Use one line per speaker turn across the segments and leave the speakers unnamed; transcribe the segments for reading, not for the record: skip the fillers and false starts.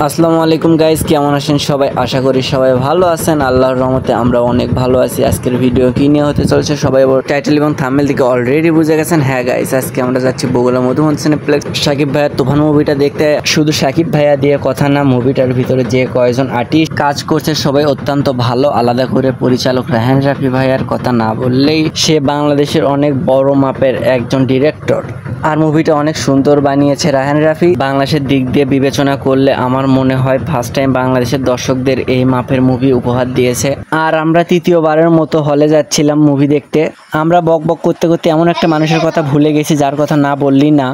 আসসালামু আলাইকুম গাইস, কেমন আছেন সবাই? আশা করি সবাই ভালো আছেন। আল্লাহর রহমতে আমরা অনেক ভালো আছি। আজকের ভিডিও কি নিয়ে হতে চলছে সবাই টাইটেল এবং থাম্বনেল থেকে অলরেডি বুঝে গেছেন। হ্যাঁ গাইস, আজকে আমরা যাচ্ছি বগুড়া মধুবন সিনেপ্লেক্স শাকিব ভাইয়ার তুফান মুভিটা দেখতে। শুধু শাকিব ভাইয়া দিয়ে কথা না, মুভিটার ভিতরে যে কয়েকজন আর্টিস্ট কাজ করছে সবাই অত্যন্ত ভালো। আলাদা করে পরিচালক রায়হান রাফি ভাইয়ার কথা না বললেই, সে বাংলাদেশের অনেক বড় মাপের একজন ডিরেক্টর। আর মুভিটা অনেক সুন্দর বানিয়েছে রায়হান রাফি। বাংলাদেশের দিক দিয়ে বিবেচনা করলে আমার মনে হয় ফার্স্ট টাইম বাংলাদেশের দর্শকদের এই মাপের মুভি উপহার দিয়েছে। আর আমরা তৃতীয়বারের মতো হলে যাচ্ছিলাম মুভি দেখতে। আমরা বক বক করতে করতে এমন একটা মানুষের কথা ভুলে গেছি, যার কথা না বললি না।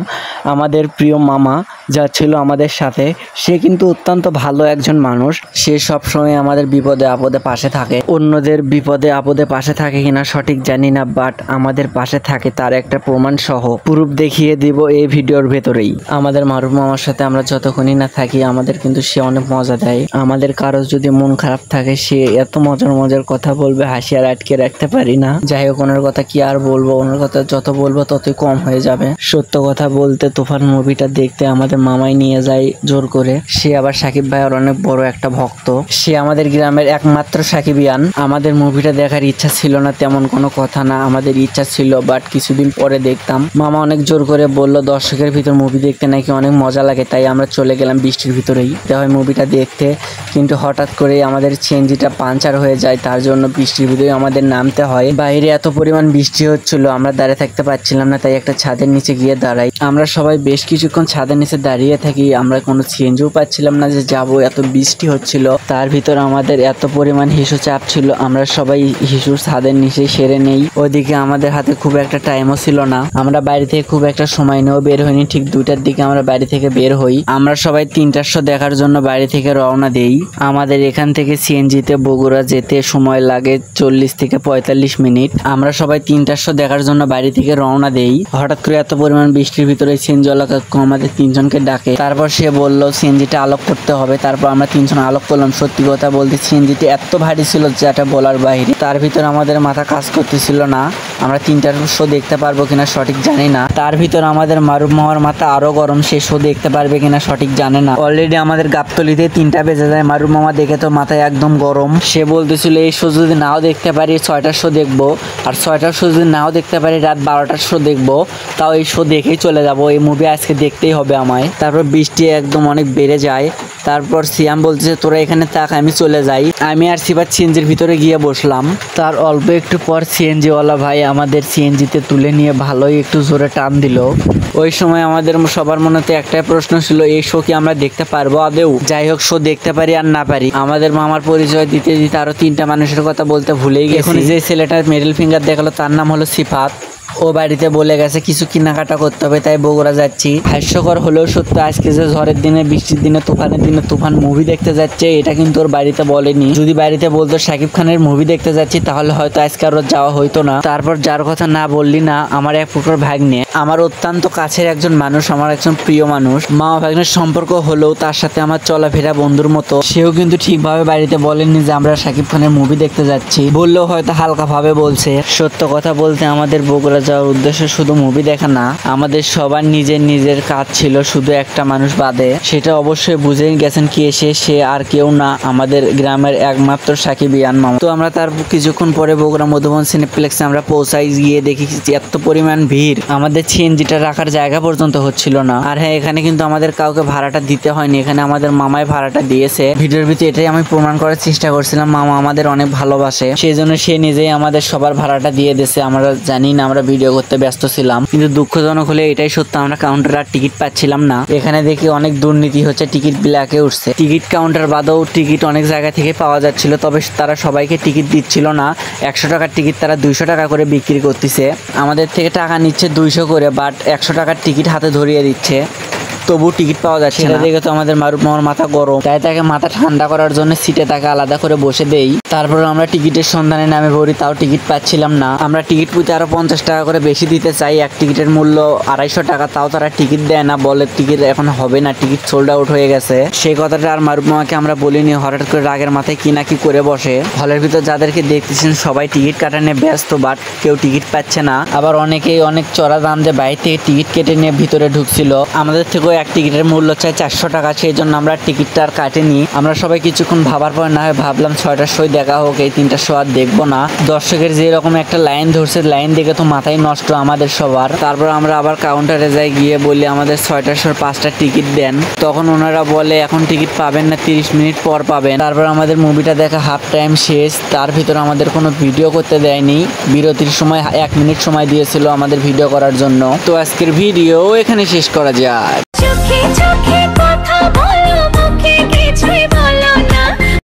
আমাদের প্রিয় মামা যা ছিল আমাদের সাথে, সে কিন্তু অত্যন্ত ভালো একজন মানুষ। সে সবসময় আমাদের বিপদে আপদে পাশে থাকে। অন্যদের বিপদে আপদে পাশে থাকে কিনা সঠিক জানি না, বাট আমাদের পাশে থাকে তার একটা প্রমাণ সহ প্রুফ দেখিয়ে দিব এই ভিডিওর ভেতরেই। আমাদের মারুফ মামার সাথে আমরা যতক্ষণই না থাকি, আমাদের কিন্তু সে অনেক মজা দেয়। আমাদের কারো যদি মন খারাপ থাকে, সে এত মজার মজার কথা বলবে, হাসি আর আটকে রাখতে পারি না। যাই হোক, ওনার কথা কি আর বলবো, ওনার কথা যত বলবো ততই কম হয়ে যাবে। সত্য কথা বলতে, তুফান মুভিটা দেখতে আমাদের মামাই নিয়ে যায় জোর করে। সে আবার শাকিব ভাইয়ের অনেক বড় একটা ভক্ত। সে আমাদের গ্রামের একমাত্র সাকিবিয়ান। আমাদের মুভিটা দেখার ইচ্ছা ছিল না, তেমন কোনো কথা না। আমাদের ইচ্ছা ছিল, বাট কিছুদিন পরে দেখতাম। মামা অনেক জোর করে বলল দর্শকের ভিতর মুভি দেখতে নাকি অনেক মজা লাগে, তাই আমরা চলে গেলাম বৃষ্টির ভিতরেই হয় মুভিটা দেখতে। কিন্তু হঠাৎ করে আমাদের সিএনজিটা পাঞ্চার হয়ে যায়, তার জন্য বৃষ্টির ভিতরে আমাদের নামতে হয়। বাইরে এত পরিমাণ বৃষ্টি হচ্ছিল, আমরা দাঁড়িয়ে থাকতে পারছিলাম না, তাই একটা ছাদের নিচে গিয়ে দাঁড়াই। আমরা সবাই বেশ কিছুক্ষণ ছাদের নিচে দাঁড়িয়ে থাকি। আমরা কোনো সিএনজিও পাচ্ছিলাম না যে যাবো, এত বৃষ্টি হচ্ছিল। তার ভিতর আমাদের এত পরিমাণ হিসু চাপ ছিল, আমরা সবাই হিসুর ছাদের নিচে সেরে নেই। ওদিকে আমাদের হাতে খুব একটা টাইমও ছিল না। আমরা বাড়ি থেকে খুব একটা সময় নিয়েও বের হইনি। ঠিক 2টার দিকে আমরা বাড়ি থেকে বের হই। আমরা সবাই 3টার শো দেখার জন্য বাড়ি থেকে রওনা দেই। আমাদের এখান থেকে সিএনজিতে বগুড়া যেতে সময় লাগে 40 থেকে 45 মিনিট। আমরা সবাই 3টার শো দেখার জন্য বাড়ি থেকে রওনা দেই। হঠাৎ করে এত পরিমাণ বৃষ্টির ভিতরে সিএনজিওয়ালা কাকু আমাদের 3জনকে ডাকে। তারপর সে বলল সিএনজিটা আলোক করতে হবে। তারপর আমরা 3জন আলোক করলাম। সত্যি কথা বলতে সিএনজিটি এত ভারী ছিল যেটা বলার বাইরে। তার ভিতর আমাদের মাথা কাজ করতেছিল না, আমরা 3টার শো দেখতে পারবো কিনা সঠিক জানি না। তার ভিতর আমাদের মারুফ মামার মাথা আরো গরম, সে শো দেখতে পারবে কিনা সঠিক জানে না। অলরেডি আমাদের গাবতলিতে 3টা বেজে যায়। মারুফ মামা দেখে তো মাথায় একদম গরম। সে বলতেছিল এই শো যদি নাও দেখতে পারি 6টার শো দেখবো, আর 6টার শো যদি নাও দেখতে পারি রাত 12টার শো দেখবো, তাও এই শো দেখেই চলে যাবো। এই মুভি আজকে দেখতেই হবে আমায়। তারপর বৃষ্টি একদম অনেক বেড়ে যায়। তারপর সিয়াম বলতেছে তোরা এখানে থাক, আমি চলে যাই। আমি আর সিফাত সিএনজির ভিতরে গিয়ে বসলাম। তার অল্প একটু পর সিএনজিওয়ালা ভাই আমাদের সিএনজিতে তুলে নিয়ে ভালোই একটু জোরে টান দিল। ওই সময় আমাদের সবার মনেতে একটাই প্রশ্ন ছিল, এই শো কি আমরা দেখতে পারবো আদেও? যাই হোক, শো দেখতে পারি আর না পারি, আমাদের মামার পরিচয় দিতে দিতে আরো 3টা মানুষের কথা বলতে ভুলেই গেছি। এখন যে ছেলেটার মিডল ফিঙ্গার দেখালো তার নাম হলো সিফাত। ও বাড়িতে বলে গেছে কিছু কেনাকাটা করতে হবে, তাই বগুড়া যাচ্ছি। হাস্যকর হলেও সত্য, আজকে যে ঝড়ের দিনে, বৃষ্টির দিনে, তুফানের দিনে তুফান মুভি দেখতে যাচ্ছে, এটা কিন্তু ওর বাড়িতে বলেনি। যদি বাড়িতে বলতো শাকিব খানের মুভি দেখতে যাচ্ছি, তাহলে হয়তো আজকে আর যাওয়া হইতো না। তারপর যার কথা না বললি না, আমার এক প্রকার ভাগ্নে, আমার অত্যন্ত কাছের একজন মানুষ, আমার একজন প্রিয় মানুষ। মামা ভাগ্নের সম্পর্ক হলেও তার সাথে আমার চলাফেরা বন্ধুর মতো। সেও কিন্তু ঠিকভাবে বাড়িতে বলেনি যে আমরা শাকিব খানের মুভি দেখতে যাচ্ছি, বললেও হয়তো হালকা ভাবে বলছে। সত্য কথা বলতে, আমাদের বগুড়া যাওয়ার উদ্দেশ্য শুধু মুভি দেখা না, আমাদের সবার নিজের নিজের কাজ ছিল, শুধু একটা মানুষ বাদে। সেটা অবশ্যই বুঝে গেছেন কি সে আর কেউ না, আমাদের গ্রামের একমাত্র সাকিবিয়ান মামা। তো আমরা তার কিছুক্ষণ পরে বগুড়া মধুবন সিনেপ্লেক্সে আমরা পৌঁছাই। গিয়ে দেখি এত পরিমাণ ভিড়, আমাদের সিএনজিটা রাখার জায়গা পর্যন্ত হচ্ছিল না। আর হ্যাঁ, এখানে কিন্তু আমাদের কাউকে ভাড়াটা দিতে হয়নি, এখানে আমাদের মামাই ভাড়াটা দিয়েছে। ভিডিওর ভিতরে এটাই আমি প্রমাণ করার চেষ্টা করছিলাম, মামা আমাদের অনেক ভালোবাসে, সেই জন্য সে নিজেই আমাদের সবার ভাড়াটা দিয়ে দিয়েছে। আমরা জানি না, আমরা ভিডিও করতে ব্যস্ত ছিলাম। কিন্তু দুঃখজনক হলে এটাই সত্য, আমরা কাউন্টার আর টিকিট পাচ্ছিলাম না। এখানে দেখি অনেক দুর্নীতি হচ্ছে, টিকিট ব্ল্যাকে উঠছে। টিকিট কাউন্টার বাদেও টিকিট অনেক জায়গা থেকে পাওয়া যাচ্ছিল, তবে তারা সবাইকে টিকিট দিচ্ছিল না। 100 টাকার টিকিট তারা 200 টাকা করে বিক্রি করতেছে। আমাদের থেকে টাকা নিচ্ছে 200 করে, বাট 100 টাকার টিকিট হাতে ধরিয়ে দিচ্ছে, তবু টিকিট পাওয়া যাচ্ছে না। দেখে তো আমাদের মারুফ মামার মাথা গরম, তাই তাকে মাথা ঠান্ডা করার জন্য সিটে তাকে আলাদা করে বসে দেই। তারপর আমরা টিকিটের সন্ধানে নামে পড়ি, তাও টিকিট পাচ্ছিলাম না। আমরা টিকিট পুঁতে আরো 50 টাকা করে বেশি দিতে চাই, এক টিকিটের মূল্য 250 টাকা, তাও তারা টিকিট দেয় না, বলে টিকিট এখন হবে না, টিকিট সোল্ড আউট হয়ে গেছে। সেই কথাটা আর মারুফ মামাকে আমরা বলিনি, হঠাৎ করে রাগের মাথায় কি না কি করে বসে। হলের ভিতর যাদেরকে দেখতেছেন সবাই টিকিট কাটা নিয়ে ব্যস্ত, বাট কেউ টিকিট পাচ্ছে না। আবার অনেকেই অনেক চড়া দাম দিয়ে বাইরে থেকে টিকিট কেটে নিয়ে ভিতরে ঢুকছিল। আমাদের থেকেও এক টিকিটের মূল্য চাই 400 টাকা, সেই জন্য আমরা টিকিটটা আর কাটিনি। আমরা সবাই কিছুক্ষণ ভাবার পর না হয় ভাবলাম 6টার শো দেখা হোক, এই 3টার শো আর দেখবো না। দর্শকের যেরকম একটা লাইন ধরছে, লাইন দেখে তো মাথায় নষ্ট আমাদের সবার। তারপর আমরা আবার কাউন্টারে যাই, গিয়ে বলি আমাদের 6টার শোর 5টা টিকিট দেন। তখন ওনারা বলে এখন টিকিট পাবেন না, 30 মিনিট পর পাবেন। তারপর আমাদের মুভিটা দেখা হাফ টাইম শেষ, তার ভিতরে আমাদের কোনো ভিডিও করতে দেয়নি। বিরতির সময় 1 মিনিট সময় দিয়েছিল আমাদের ভিডিও করার জন্য। তো আজকের ভিডিও এখানে শেষ করা যায়।